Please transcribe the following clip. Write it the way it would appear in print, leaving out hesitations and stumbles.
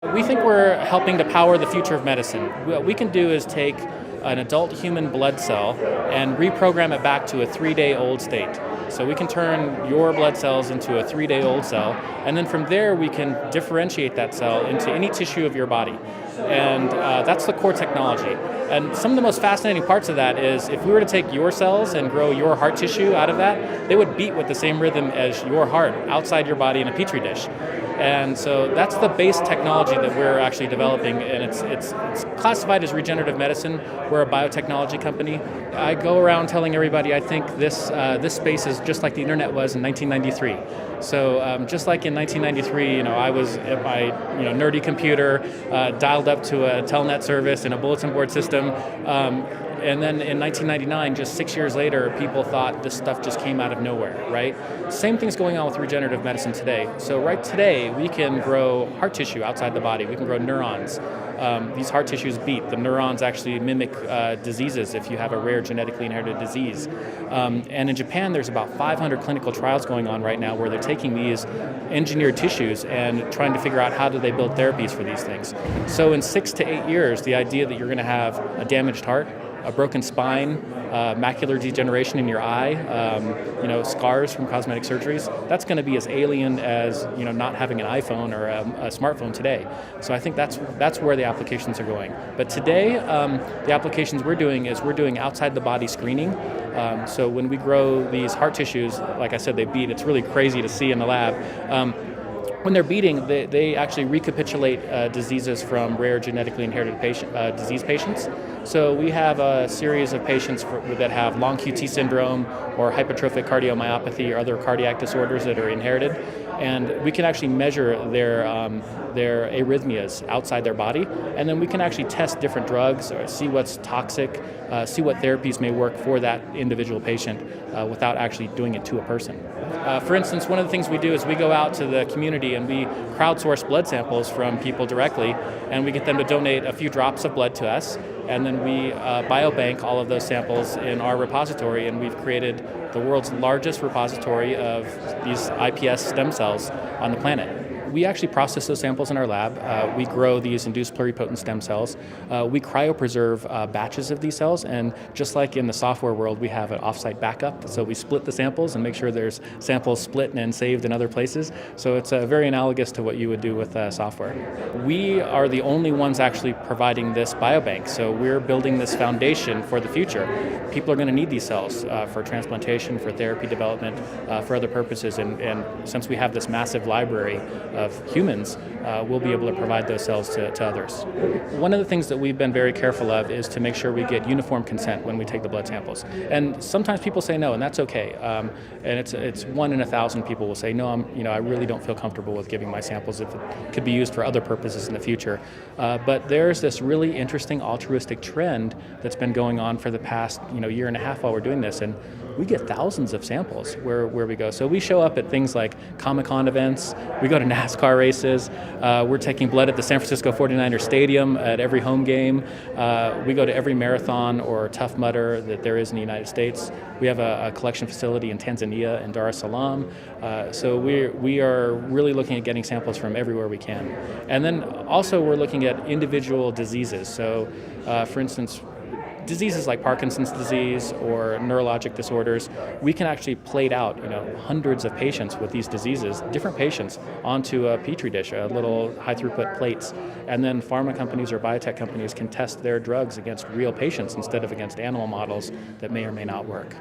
We think we're helping to power the future of medicine. What we can do is take an adult human blood cell and reprogram it back to a 3-day-old state. So we can turn your blood cells into a 3-day-old cell, and then from there we can differentiate that cell into any tissue of your body. And that's the core technology. And some of the most fascinating parts of that is if we were to take your cells and grow your heart tissue out of that, they would beat with the same rhythm as your heart outside your body in a petri dish. And so that's the base technology that we're actually developing, and it's classified as regenerative medicine. We're a biotechnology company. I go around telling everybody I think this space is just like the internet was in 1993. So just like in 1993, I was at my nerdy computer, dialed up to a telnet service and a bulletin board system. And then in 1999, just 6 years later, people thought this stuff just came out of nowhere, right? Same thing's going on with regenerative medicine today. So right today, we can grow heart tissue outside the body. We can grow neurons. These heart tissues beat. The neurons actually mimic diseases if you have a rare genetically inherited disease. And in Japan, there's about 500 clinical trials going on right now where they're taking these engineered tissues and trying to figure out how do they build therapies for these things. So in 6 to 8 years, the idea that you're going to have a damaged heart, a broken spine, macular degeneration in your eye, scars from cosmetic surgeries, that's going to be as alien as not having an iPhone or a smartphone today. So I think that's where the applications are going. But today, the applications we're doing outside the body screening. So when we grow these heart tissues, like I said, they beat. It's really crazy to see in the lab. When they're beating, they actually recapitulate diseases from rare genetically inherited disease patients. So we have a series of patients that have long QT syndrome or hypertrophic cardiomyopathy or other cardiac disorders that are inherited, and we can actually measure their arrhythmias outside their body, and then we can actually test different drugs or see what's toxic, see what therapies may work for that individual patient without actually doing it to a person. For instance, one of the things we do is we go out to the community and we crowdsource blood samples from people directly, and we get them to donate a few drops of blood to us, and then we biobank all of those samples in our repository, and we've created the world's largest repository of these iPS stem cells on the planet. We actually process those samples in our lab. We grow these induced pluripotent stem cells. We cryopreserve batches of these cells, and just like in the software world, we have an offsite backup. So we split the samples and make sure there's samples split and saved in other places. So it's very analogous to what you would do with software. We are the only ones actually providing this biobank, so we're building this foundation for the future. People are going to need these cells for transplantation, for therapy development, for other purposes, and since we have this massive library of humans, we'll be able to provide those cells to others. One of the things that we've been very careful of is to make sure we get uniform consent when we take the blood samples. And sometimes people say no, and that's okay. And it's 1 in 1,000 people will say no. I really don't feel comfortable with giving my samples if it could be used for other purposes in the future. But there's this really interesting altruistic trend that's been going on for the past year and a half while we're doing this, and we get thousands of samples where we go. So we show up at things like Comic-Con events, we go to NASCAR races, we're taking blood at the San Francisco 49ers Stadium at every home game, we go to every marathon or Tough Mudder that there is in the United States. We have a collection facility in Tanzania and Dar es Salaam. So we are really looking at getting samples from everywhere we can. And then also we're looking at individual diseases. So for instance, diseases like Parkinson's disease or neurologic disorders, we can actually plate out hundreds of patients with these diseases, different patients, onto a petri dish, little high throughput plates, and then pharma companies or biotech companies can test their drugs against real patients instead of against animal models that may or may not work.